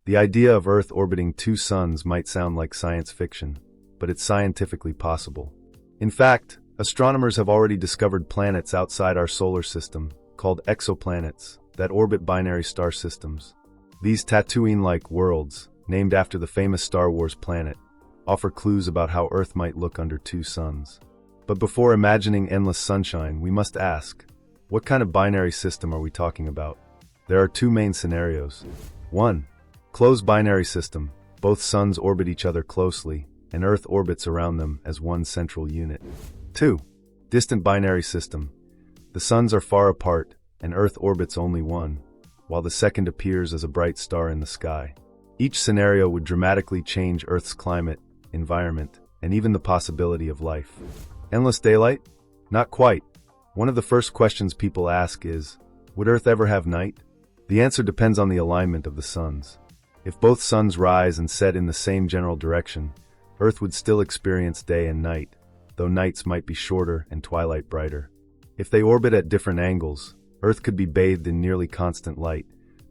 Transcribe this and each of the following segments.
The idea of Earth orbiting two suns might sound like science fiction, but it's scientifically possible. In fact, astronomers have already discovered planets outside our solar system, called exoplanets, that orbit binary star systems. These Tatooine-like worlds, named after the famous Star Wars planet, offer clues about how Earth might look under two suns. But before imagining endless sunshine, we must ask, what kind of binary system are we talking about? There are two main scenarios. 1. Closed binary system. Both suns orbit each other closely, and Earth orbits around them as one central unit. 2. Distant binary system. The suns are far apart, and Earth orbits only one, while the second appears as a bright star in the sky. Each scenario would dramatically change Earth's climate, environment, and even the possibility of life. Endless daylight? Not quite. One of the first questions people ask is, would Earth ever have night? The answer depends on the alignment of the suns. If both suns rise and set in the same general direction, Earth would still experience day and night, though nights might be shorter and twilight brighter. If they orbit at different angles, Earth could be bathed in nearly constant light,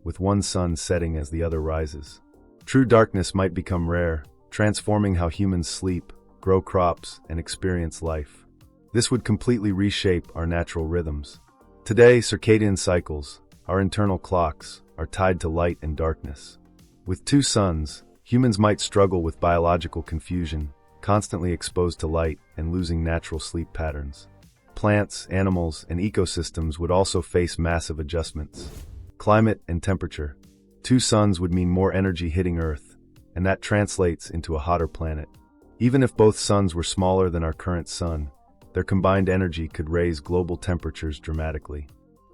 with one sun setting as the other rises. True darkness might become rare, transforming how humans sleep, grow crops, and experience life. This would completely reshape our natural rhythms. Today, circadian cycles, our internal clocks, are tied to light and darkness. With two suns, humans might struggle with biological confusion, constantly exposed to light and losing natural sleep patterns. Plants, animals, and ecosystems would also face massive adjustments. Climate and temperature. Two suns would mean more energy hitting Earth, and that translates into a hotter planet. Even if both suns were smaller than our current sun, their combined energy could raise global temperatures dramatically.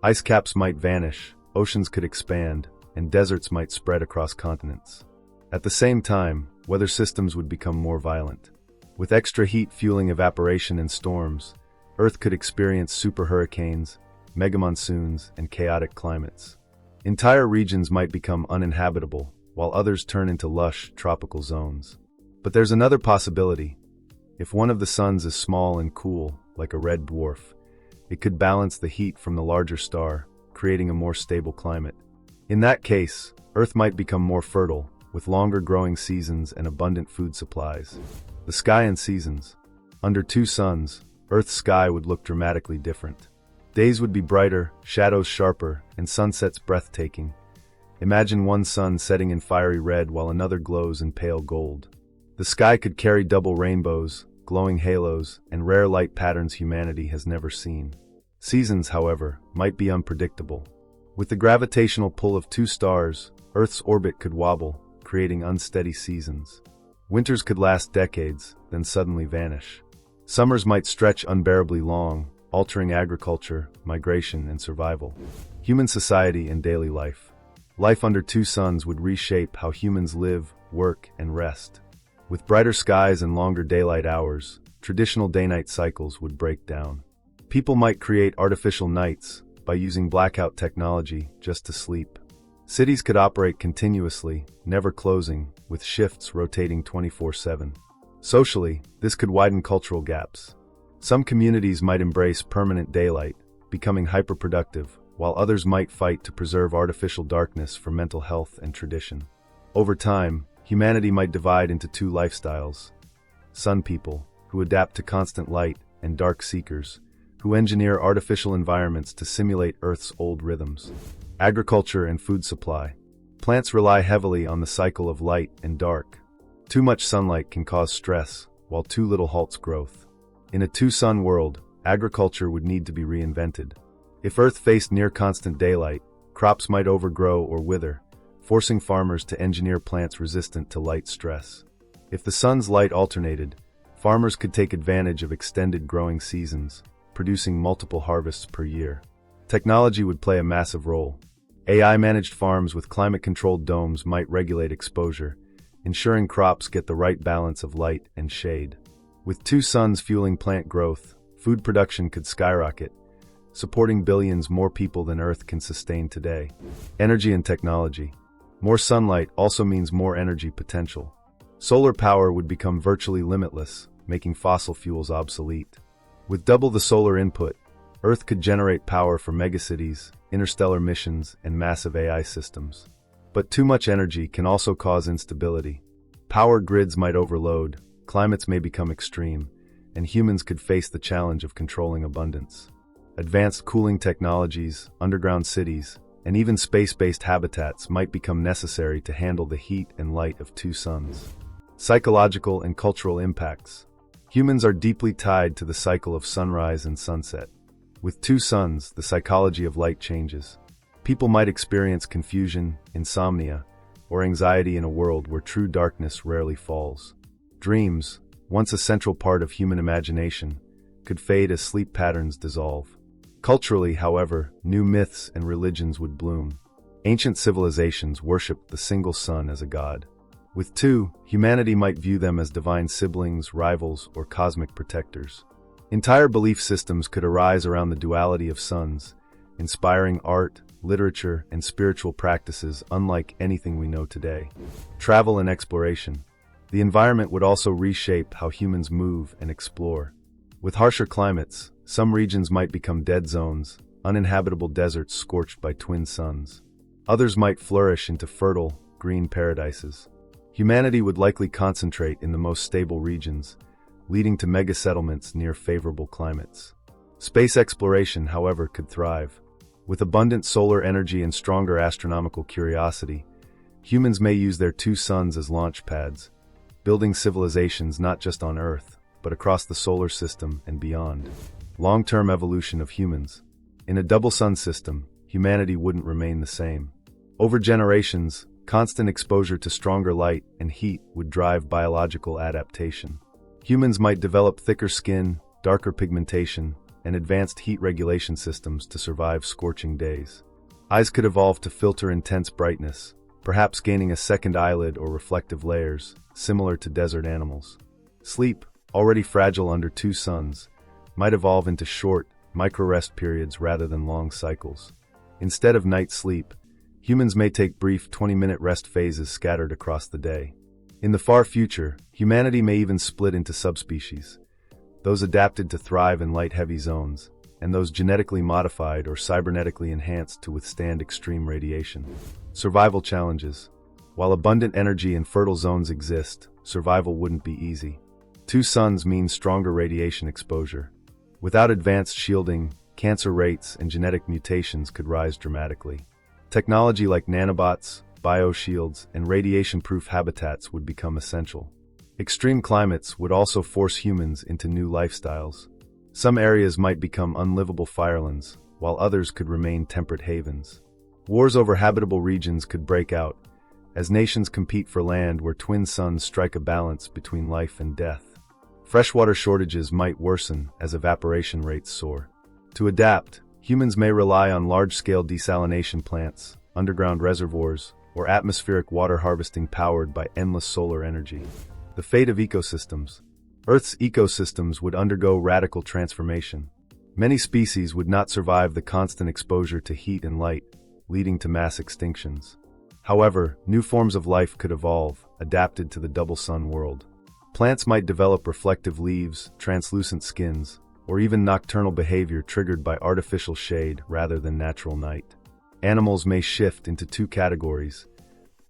Ice caps might vanish, oceans could expand, and deserts might spread across continents. At the same time, weather systems would become more violent. With extra heat fueling evaporation and storms, Earth could experience super hurricanes, mega monsoons, and chaotic climates. Entire regions might become uninhabitable, while others turn into lush, tropical zones. But there's another possibility. If one of the suns is small and cool, like a red dwarf, it could balance the heat from the larger star, creating a more stable climate. In that case, Earth might become more fertile, with longer growing seasons and abundant food supplies. The sky and seasons. Under two suns, Earth's sky would look dramatically different. Days would be brighter, shadows sharper, and sunsets breathtaking. Imagine one sun setting in fiery red while another glows in pale gold. The sky could carry double rainbows, glowing halos, and rare light patterns humanity has never seen. Seasons, however, might be unpredictable. With the gravitational pull of two stars, Earth's orbit could wobble, creating unsteady seasons. Winters could last decades, then suddenly vanish. Summers might stretch unbearably long, altering agriculture, migration, and survival. Human society and daily life. Life under two suns would reshape how humans live, work, and rest. With brighter skies and longer daylight hours, traditional day-night cycles would break down. People might create artificial nights by using blackout technology just to sleep. Cities could operate continuously, never closing, with shifts rotating 24/7. Socially, this could widen cultural gaps. Some communities might embrace permanent daylight, becoming hyperproductive, while others might fight to preserve artificial darkness for mental health and tradition. Over time, humanity might divide into two lifestyles: sun people, who adapt to constant light, and dark seekers, who engineer artificial environments to simulate Earth's old rhythms. Agriculture and food supply. Plants rely heavily on the cycle of light and dark. Too much sunlight can cause stress, while too little halts growth. In a two-sun world, agriculture would need to be reinvented. If Earth faced near constant daylight, crops might overgrow or wither, forcing farmers to engineer plants resistant to light stress. If the sun's light alternated, farmers could take advantage of extended growing seasons, producing multiple harvests per year. Technology would play a massive role. AI-managed farms with climate-controlled domes might regulate exposure, ensuring crops get the right balance of light and shade. With two suns fueling plant growth, food production could skyrocket, supporting billions more people than Earth can sustain today. Energy and technology. More sunlight also means more energy potential. Solar power would become virtually limitless, making fossil fuels obsolete. With double the solar input, Earth could generate power for megacities, interstellar missions, and massive AI systems. But too much energy can also cause instability. Power grids might overload, climates may become extreme, and humans could face the challenge of controlling abundance. Advanced cooling technologies, underground cities, and even space-based habitats might become necessary to handle the heat and light of two suns. Psychological and cultural impacts. Humans are deeply tied to the cycle of sunrise and sunset. With two suns, the psychology of light changes. People might experience confusion, insomnia, or anxiety in a world where true darkness rarely falls. Dreams, once a central part of human imagination, could fade as sleep patterns dissolve. Culturally, however, new myths and religions would bloom. Ancient civilizations worshipped the single sun as a god. With two, humanity might view them as divine siblings, rivals, or cosmic protectors. Entire belief systems could arise around the duality of suns, inspiring art, literature, and spiritual practices unlike anything we know today. Travel and exploration. The environment would also reshape how humans move and explore. With harsher climates, some regions might become dead zones, uninhabitable deserts scorched by twin suns. Others might flourish into fertile, green paradises. Humanity would likely concentrate in the most stable regions, leading to mega-settlements near favorable climates. Space exploration, however, could thrive. With abundant solar energy and stronger astronomical curiosity, humans may use their two suns as launch pads, building civilizations not just on Earth, but across the solar system and beyond. Long-term evolution of humans. In a double-sun system, humanity wouldn't remain the same. Over generations, constant exposure to stronger light and heat would drive biological adaptation. Humans might develop thicker skin, darker pigmentation, and advanced heat regulation systems to survive scorching days. Eyes could evolve to filter intense brightness, perhaps gaining a second eyelid or reflective layers, similar to desert animals. Sleep, already fragile under two suns, might evolve into short, micro-rest periods rather than long cycles. Instead of night sleep, humans may take brief 20-minute rest phases scattered across the day. In the far future, humanity may even split into subspecies, those adapted to thrive in light-heavy zones, and those genetically modified or cybernetically enhanced to withstand extreme radiation. Survival challenges. While abundant energy and fertile zones exist, survival wouldn't be easy. Two suns mean stronger radiation exposure. Without advanced shielding, cancer rates and genetic mutations could rise dramatically. Technology like nanobots, bioshields, and radiation-proof habitats would become essential. Extreme climates would also force humans into new lifestyles. Some areas might become unlivable firelands, while others could remain temperate havens. Wars over habitable regions could break out, as nations compete for land where twin suns strike a balance between life and death. Freshwater shortages might worsen as evaporation rates soar. To adapt, humans may rely on large-scale desalination plants, underground reservoirs, or atmospheric water harvesting powered by endless solar energy. The fate of ecosystems. Earth's ecosystems would undergo radical transformation. Many species would not survive the constant exposure to heat and light, leading to mass extinctions. However, new forms of life could evolve, adapted to the double-sun world. Plants might develop reflective leaves, translucent skins, or even nocturnal behavior triggered by artificial shade rather than natural night. Animals may shift into two categories,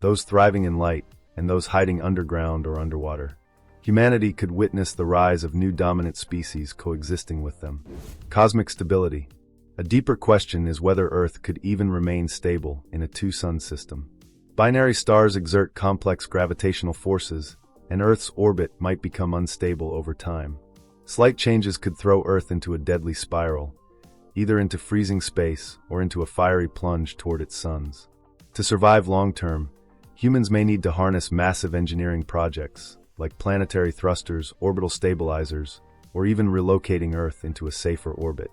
those thriving in light and those hiding underground or underwater. Humanity could witness the rise of new dominant species coexisting with them. Cosmic stability. A deeper question is whether Earth could even remain stable in a two-sun system. Binary stars exert complex gravitational forces, and Earth's orbit might become unstable over time. Slight changes could throw Earth into a deadly spiral, either into freezing space or into a fiery plunge toward its suns. To survive long-term, humans may need to harness massive engineering projects, like planetary thrusters, orbital stabilizers, or even relocating Earth into a safer orbit.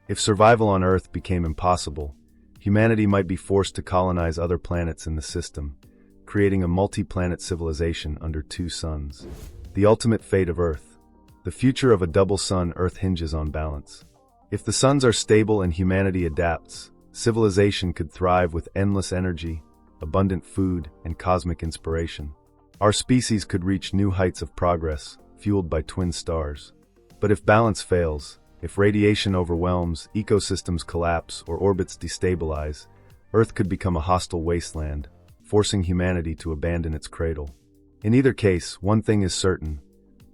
If survival on Earth became impossible, humanity might be forced to colonize other planets in the system, creating a multi-planet civilization under two suns. The ultimate fate of Earth. The future of a double-sun Earth hinges on balance. If the suns are stable and humanity adapts, civilization could thrive with endless energy, abundant food, and cosmic inspiration. Our species could reach new heights of progress, fueled by twin stars. But if balance fails, if radiation overwhelms, ecosystems collapse, or orbits destabilize, Earth could become a hostile wasteland, forcing humanity to abandon its cradle. In either case, one thing is certain: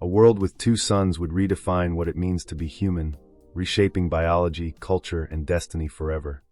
a world with two suns would redefine what it means to be human, reshaping biology, culture, and destiny forever.